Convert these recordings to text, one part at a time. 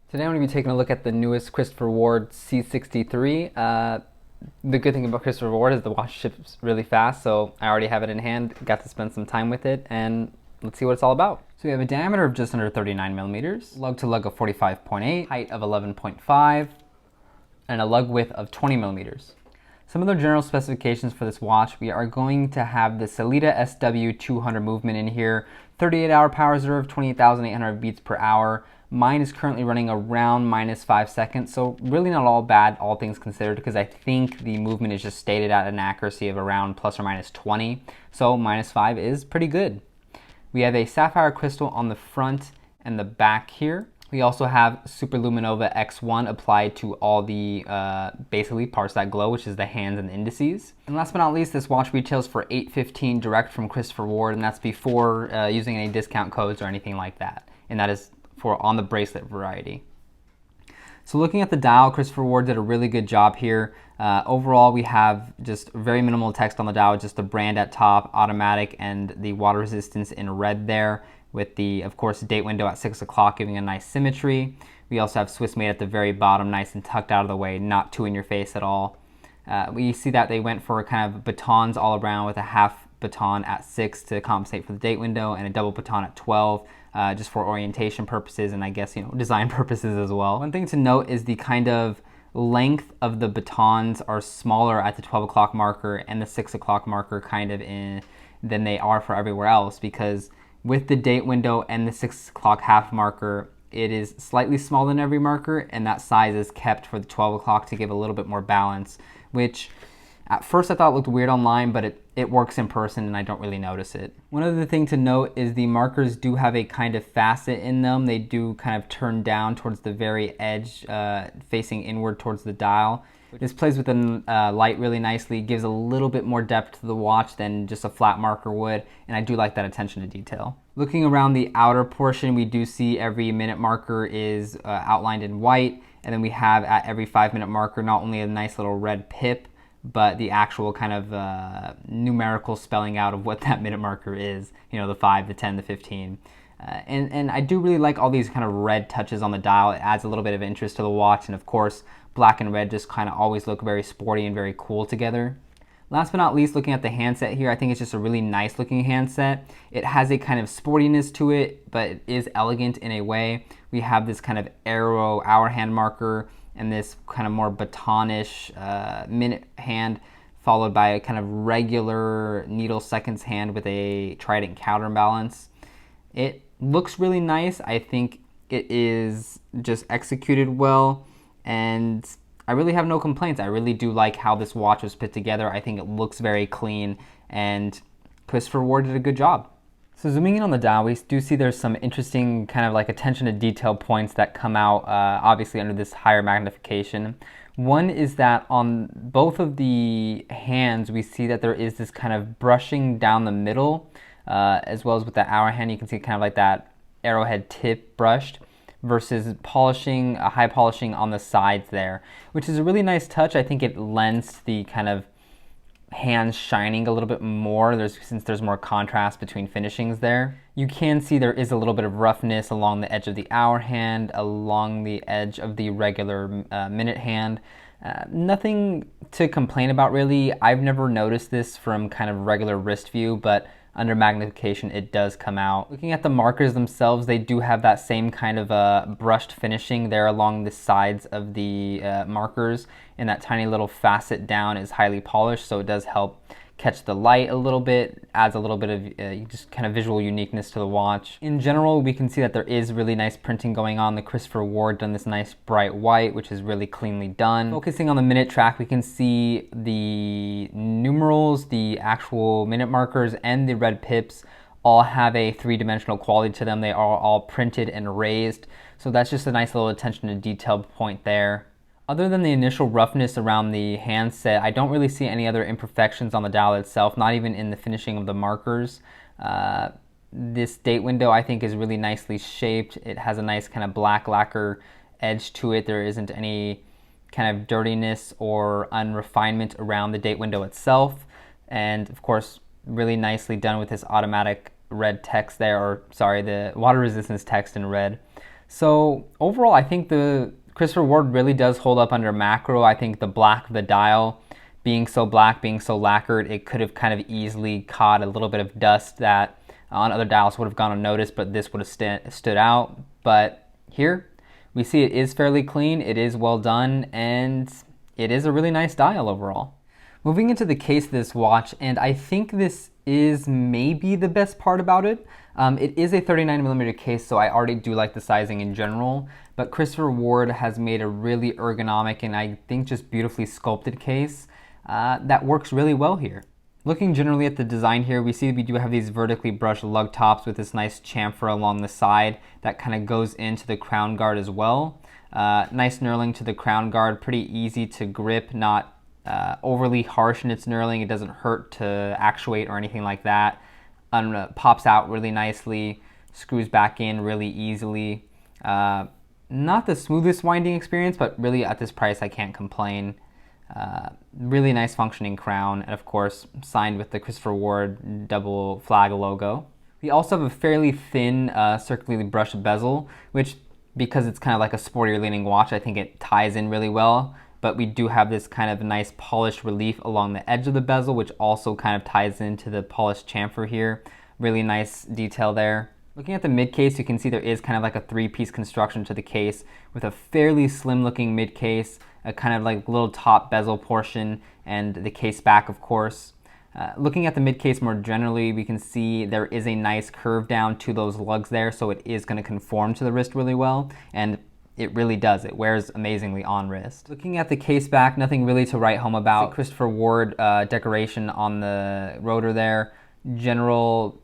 Today I'm going to be taking a look at the newest Christopher Ward C63. The good thing about Christopher Ward is the watch ships really fast, so I already have it in hand, got to spend some time with it, and let's see what it's all about. So we have a diameter of just under 39 millimeters, lug to lug of 45.8, height of 11.5, and a lug width of 20 millimeters. Some of the general specifications for this watch, we are going to have the Sellita SW200 movement in here, 38-hour power reserve, 28,800 beats per hour. Mine is currently running around -5 seconds, so really not all bad, all things considered, because I think the movement is just stated at an accuracy of around plus or minus 20, so -5 is pretty good. We have a sapphire crystal on the front and the back here. We also have Super Luminova X1 applied to all the basically parts that glow, which is the hands and the indices. And last but not least, this watch retails for $815 direct from Christopher Ward, and that's before using any discount codes or anything like that. And that is for on the bracelet variety. So looking at the dial, Christopher Ward did a really good job here. Overall, we have just very minimal text on the dial, just the brand at top, automatic, and the water resistance in red there, with the, of course, date window at 6 o'clock giving a nice symmetry. We also have Swiss made at the very bottom, nice and tucked out of the way, not too in your face at all. We see that they went for kind of batons all around with a half baton at 6 to compensate for the date window and a double baton at 12. Just for orientation purposes and I guess, design purposes as well. One thing to note is the kind of length of the batons are smaller at the 12 o'clock marker and the 6 o'clock marker than they are for everywhere else, because with the date window and the 6 o'clock half marker, it is slightly smaller than every marker, and that size is kept for the 12 o'clock to give a little bit more balance, which at first I thought looked weird online, but it works in person and I don't really notice it. One other thing to note is the markers do have a kind of facet in them. They do kind of turn down towards the very edge, facing inward towards the dial. This plays with the light really nicely, gives a little bit more depth to the watch than just a flat marker would, and I do like that attention to detail. Looking around the outer portion, we do see every minute marker is outlined in white, and then we have at every 5-minute marker not only a nice little red pip, but the actual kind of numerical spelling out of what that minute marker is, the 5, the 10, the 15. And I do really like all these kind of red touches on the dial. It adds a little bit of interest to the watch, and of course, black and red just kind of always look very sporty and very cool together. Last but not least, looking at the handset here, I think it's just a really nice looking handset. It has a kind of sportiness to it, but it is elegant in a way. We have this kind of arrow hour hand marker and this kind of more batonish minute hand, followed by a kind of regular needle seconds hand with a trident counterbalance. It looks really nice. I think it is just executed well, and I really have no complaints. I really do like how this watch was put together. I think it looks very clean, and Christopher Ward did a good job. So zooming in on the dial, we do see there's some interesting kind of like attention to detail points that come out obviously under this higher magnification. One is that on both of the hands, we see that there is this kind of brushing down the middle, as well as with the hour hand, you can see kind of like that arrowhead tip brushed, versus polishing, high polishing on the sides there, which is a really nice touch. I think it lends the kind of hands shining a little bit more since there's more contrast between finishings there. You can see there is a little bit of roughness along the edge of the hour hand, along the edge of the regular minute hand. Nothing to complain about really. I've never noticed this from kind of regular wrist view, but under magnification it does come out. Looking at the markers themselves, they do have that same kind of brushed finishing there along the sides of the markers, and that tiny little facet down is highly polished, so it does help catch the light a little bit, adds a little bit of just kind of visual uniqueness to the watch. In general, we can see that there is really nice printing going on. The Christopher Ward done this nice bright white, which is really cleanly done. Focusing on the minute track, we can see the numerals, the actual minute markers, and the red pips all have a three-dimensional quality to them. They are all printed and raised, so that's just a nice little attention to detail point there. Other than the initial roughness around the handset, I don't really see any other imperfections on the dial itself, not even in the finishing of the markers. This date window I think is really nicely shaped. It has a nice kind of black lacquer edge to it. There isn't any kind of dirtiness or unrefinement around the date window itself. And of course, really nicely done with this automatic red text there, or sorry, the water resistance text in red. So overall, I think the Christopher Ward really does hold up under macro. I think the black of the dial, being so black, being so lacquered, it could have kind of easily caught a little bit of dust that on other dials would have gone unnoticed, but this would have stood out. But here, we see it is fairly clean, it is well done, and it is a really nice dial overall. Moving into the case of this watch, and I think this is maybe the best part about it. It is a 39mm case, so I already do like the sizing in general, but Christopher Ward has made a really ergonomic and I think just beautifully sculpted case that works really well here. Looking generally at the design here, we see we do have these vertically brushed lug tops with this nice chamfer along the side that kind of goes into the crown guard as well. Nice knurling to the crown guard, pretty easy to grip, not overly harsh in its knurling. It doesn't hurt to actuate or anything like that. Pops out really nicely, screws back in really easily. Not the smoothest winding experience, but really at this price I can't complain. Really nice functioning crown, and of course signed with the Christopher Ward double flag logo. We also have a fairly thin circularly brushed bezel, which, because it's kind of like a sportier leaning watch, I think it ties in really well. But we do have this kind of nice polished relief along the edge of the bezel, which also kind of ties into the polished chamfer here. Really nice detail there. Looking at the mid case, you can see there is kind of like a three-piece construction to the case with a fairly slim looking mid case, a kind of like little top bezel portion, and the case back, of course. Looking at the mid case more generally, we can see there is a nice curve down to those lugs there, so it is going to conform to the wrist really well, and it really does. It wears amazingly on wrist. Looking at the case back, nothing really to write home about. Christopher Ward decoration on the rotor there. General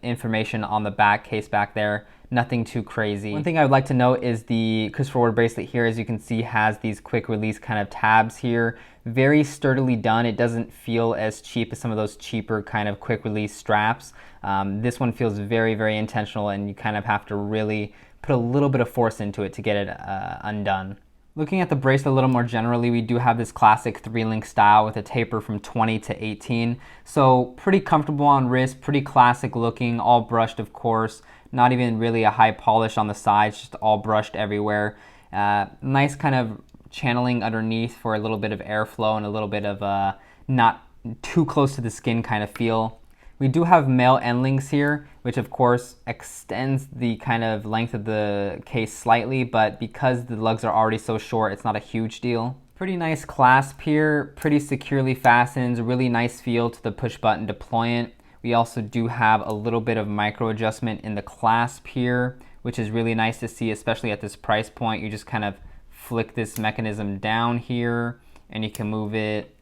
information on the back, case back there. Nothing too crazy. One thing I would like to note is the Christopher Ward bracelet here, as you can see, has these quick release kind of tabs here. Very sturdily done. It doesn't feel as cheap as some of those cheaper kind of quick release straps. This one feels very, very intentional, and you kind of have to really put a little bit of force into it to get it undone. Looking at the bracelet a little more generally, we do have this classic 3-link style with a taper from 20 to 18. So pretty comfortable on wrist, pretty classic looking, all brushed of course. Not even really a high polish on the sides, just all brushed everywhere. Nice kind of channeling underneath for a little bit of airflow and a little bit of not too close to the skin kind of feel. We do have male end links here, which of course extends the kind of length of the case slightly, but because the lugs are already so short, it's not a huge deal. Pretty nice clasp here, pretty securely fastens, really nice feel to the push button deployant. We also do have a little bit of micro adjustment in the clasp here, which is really nice to see, especially at this price point. You just kind of flick this mechanism down here and you can move it,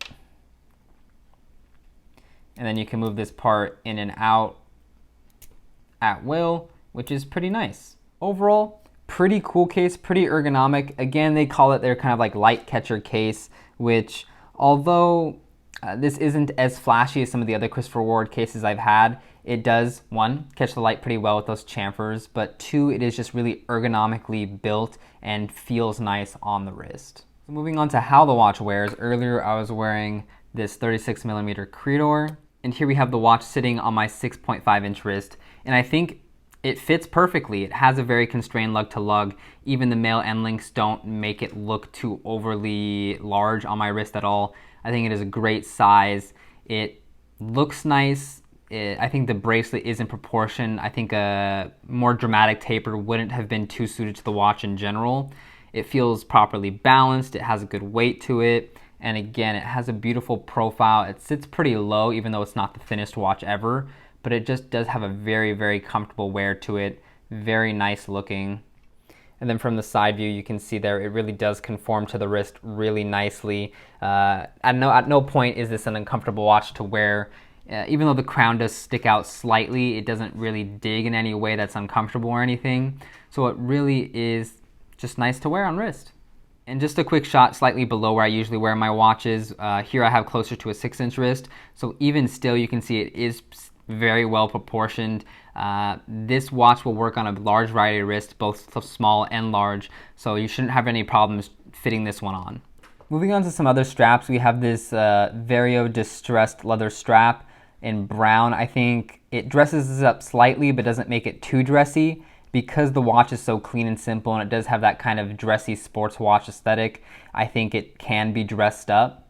and then you can move this part in and out at will, which is pretty nice. Overall, pretty cool case, pretty ergonomic. Again, they call it their kind of like light catcher case, which although this isn't as flashy as some of the other Christopher Ward cases I've had, it does, one, catch the light pretty well with those chamfers, but two, it is just really ergonomically built and feels nice on the wrist. So moving on to how the watch wears, earlier I was wearing this 36mm Creedor, and here we have the watch sitting on my 6.5 inch wrist, and I think it fits perfectly. It has a very constrained lug to lug. Even the male end links don't make it look too overly large on my wrist at all. I think it is a great size. It looks nice. I think the bracelet is in proportion. I think a more dramatic taper wouldn't have been too suited to the watch in general. It feels properly balanced. It has a good weight to it. And again, it has a beautiful profile. It sits pretty low, even though it's not the thinnest watch ever, but it just does have a very, very comfortable wear to it. Very nice looking. And then from the side view, you can see there, it really does conform to the wrist really nicely. At no point is this an uncomfortable watch to wear. Even though the crown does stick out slightly, it doesn't really dig in any way that's uncomfortable or anything. So it really is just nice to wear on wrist. And just a quick shot slightly below where I usually wear my watches. Here I have closer to a 6-inch wrist. So even still, you can see it is very well proportioned. This watch will work on a large variety of wrists, both small and large. So you shouldn't have any problems fitting this one on. Moving on to some other straps, we have this Vario distressed leather strap in brown. I think it dresses this up slightly, but doesn't make it too dressy. because the watch is so clean and simple and it does have that kind of dressy sports watch aesthetic, I think it can be dressed up.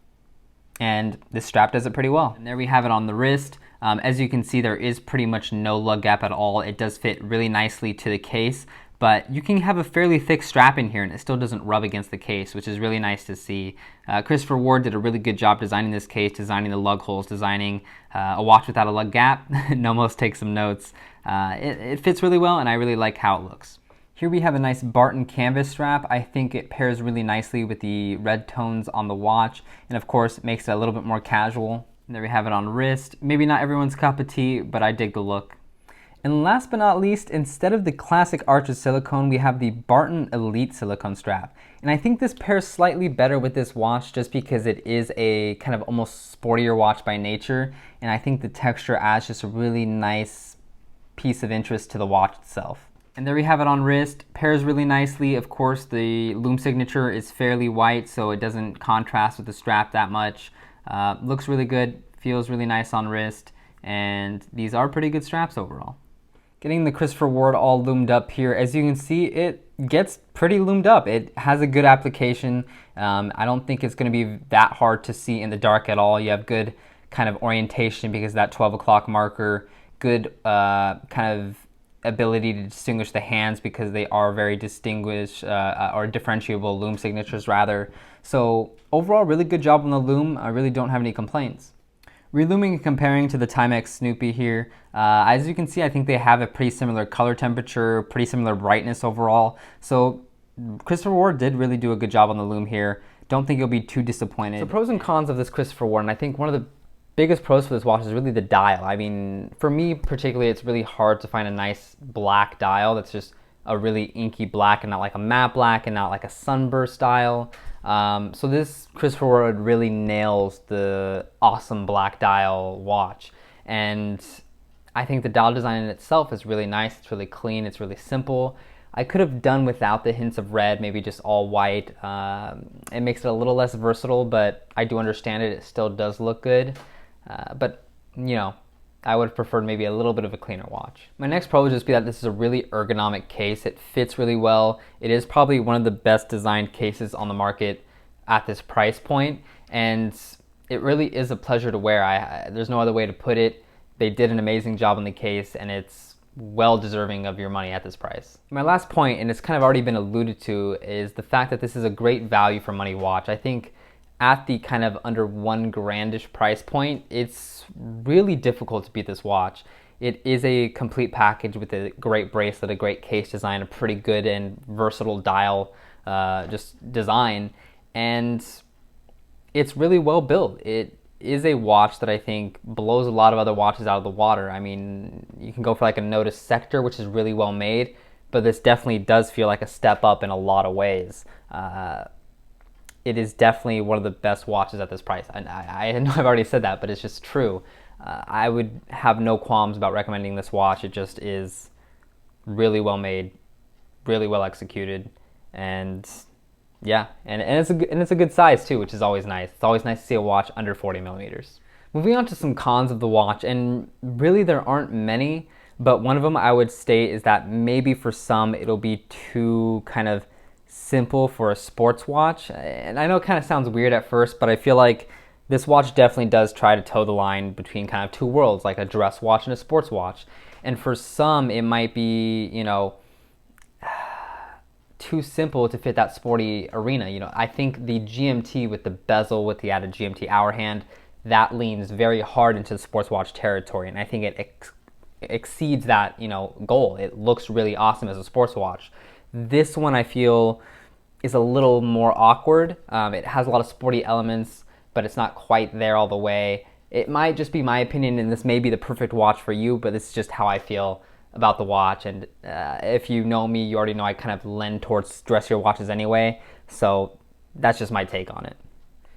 And this strap does it pretty well. And there we have it on the wrist. As you can see, there is pretty much no lug gap at all. It does fit really nicely to the case, but you can have a fairly thick strap in here and it still doesn't rub against the case, which is really nice to see. Christopher Ward did a really good job designing this case, designing the lug holes, designing a watch without a lug gap. Nomos takes some notes. It fits really well and I really like how it looks. Here we have a nice Barton Canvas strap. I think it pairs really nicely with the red tones on the watch, and of course it makes it a little bit more casual. And there we have it on wrist. Maybe not everyone's cup of tea, but I dig the look. And last but not least, instead of the classic Arches silicone, we have the Barton Elite silicone strap. And I think this pairs slightly better with this watch just because it is a kind of almost sportier watch by nature, and I think the texture adds just a really nice piece of interest to the watch itself. And there we have it on wrist. Pairs really nicely. Of course, the Lume signature is fairly white, so it doesn't contrast with the strap that much. Looks really good, feels really nice on wrist, and these are pretty good straps overall. Getting the Christopher Ward all loomed up here. As you can see, it gets pretty loomed up. It has a good application. I don't think it's going to be that hard to see in the dark at all. You have good kind of orientation because of that 12 o'clock marker, good kind of ability to distinguish the hands because they are very distinguished or differentiable Lume signatures rather. So overall, really good job on the Lume. I really don't have any complaints. Reluming and comparing to the Timex Snoopy here, as you can see, I think they have a pretty similar color temperature, pretty similar brightness overall. So Christopher Ward did really do a good job on the Lume here. Don't think you'll be too disappointed. So pros and cons of this Christopher Ward, and I think one of the biggest pros for this watch is really the dial. I mean, for me particularly, it's really hard to find a nice black dial that's just a really inky black and not like a matte black and not like a sunburst dial. So this Christopher Ward really nails the awesome black dial watch. And I think the dial design in itself is really nice. It's really clean. It's really simple. I could have done without the hints of red, maybe just all white. It makes it a little less versatile, but I do understand it. It still does look good. But, you know, I would have preferred maybe a little bit of a cleaner watch. My next pro would just be that this is a really ergonomic case. It fits really well. It is probably one of the best designed cases on the market at this price point, and it really is a pleasure to wear. There's no other way to put it. They did an amazing job on the case, and it's well deserving of your money at this price. My last point, and it's kind of already been alluded to, is the fact that this is a great value for money watch. I think at the kind of under $1,000-ish price point, it's really difficult to beat this watch. It is a complete package with a great bracelet, a great case design, a pretty good and versatile dial just design, and it's really well built. It is a watch that I think blows a lot of other watches out of the water. I mean, you can go for like a Notice Sector, which is really well made, but this definitely does feel like a step up in a lot of ways. It is definitely one of the best watches at this price. And I know I've already said that, but it's just true. I would have no qualms about recommending this watch. It just is really well made, really well executed, and yeah, and it's a good size too, which is always nice. It's always nice to see a watch under 40 millimeters. Moving on to some cons of the watch, and really there aren't many, but one of them I would state is that maybe for some it'll be too kind of simple for a sports watch. And I know it kind of sounds weird at first, but I feel like this watch definitely does try to toe the line between kind of two worlds, like a dress watch and a sports watch. And for some, it might be, you know, too simple to fit that sporty arena. You know, I think the GMT with the bezel, with the added GMT hour hand, that leans very hard into the sports watch territory. And I think it exceeds that, you know, goal. It looks really awesome as a sports watch. This one I feel is a little more awkward. It has a lot of sporty elements, but it's not quite there all the way. It might just be my opinion, and this may be the perfect watch for you, but this is just how I feel about the watch. And if you know me, you already know I kind of lend towards dressier watches anyway, so that's just my take on it.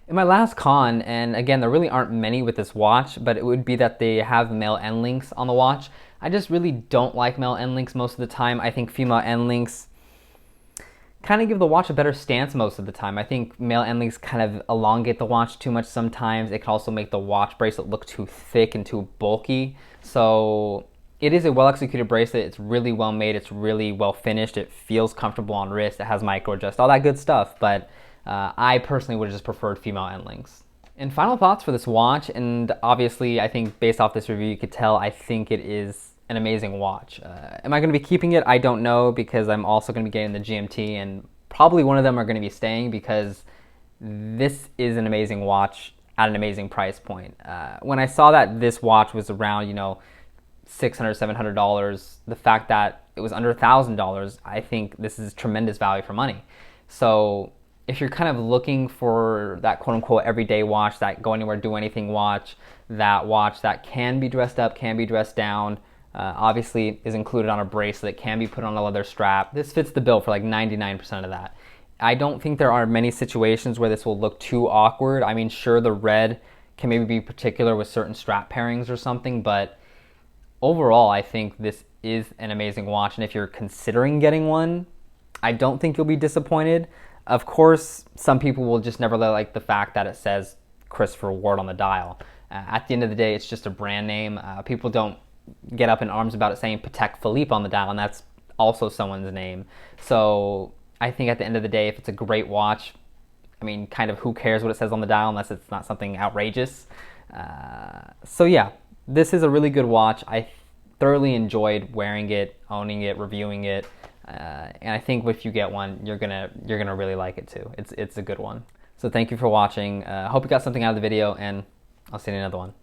And my last con, and again, there really aren't many with this watch, but it would be that they have male end links on the watch. I just really don't like male end links most of the time. I think female end links kind of give the watch a better stance most of the time. I think male end links kind of elongate the watch too much sometimes. It can also make the watch bracelet look too thick and too bulky. So It is a well-executed bracelet. It's really well made. It's really well finished. It feels comfortable on wrist. It has micro adjust, all that good stuff. But I personally would have just preferred female end links. And final thoughts for this watch, and obviously I think based off this review you could tell I think it is an amazing watch. Am I going to be keeping it? I don't know, because I'm also going to be getting the GMT, and probably one of them are going to be staying, because this is an amazing watch at an amazing price point. When I saw that this watch was around, $600, $700, the fact that it was under $1,000, I think this is tremendous value for money. So if you're kind of looking for that quote-unquote everyday watch, that go anywhere, do anything watch that can be dressed up, can be dressed down, obviously is included on a bracelet, can be put on a leather strap. This fits the bill for like 99% of that. I don't think there are many situations where this will look too awkward. I mean, sure, the red can maybe be particular with certain strap pairings or something, but overall, I think this is an amazing watch, and if you're considering getting one, I don't think you'll be disappointed. Of course, some people will just never like the fact that it says Christopher Ward on the dial. At the end of the day, it's just a brand name. People don't get up in arms about it saying Patek Philippe on the dial, and that's also someone's name. So I think at the end of the day, if it's a great watch, I mean, kind of who cares what it says on the dial unless it's not something outrageous. So yeah, this is a really good watch. I thoroughly enjoyed wearing it, owning it, reviewing it. And I think if you get one, you're gonna really like it too. It's a good one. So thank you for watching. Hope you got something out of the video, and I'll see you in another one.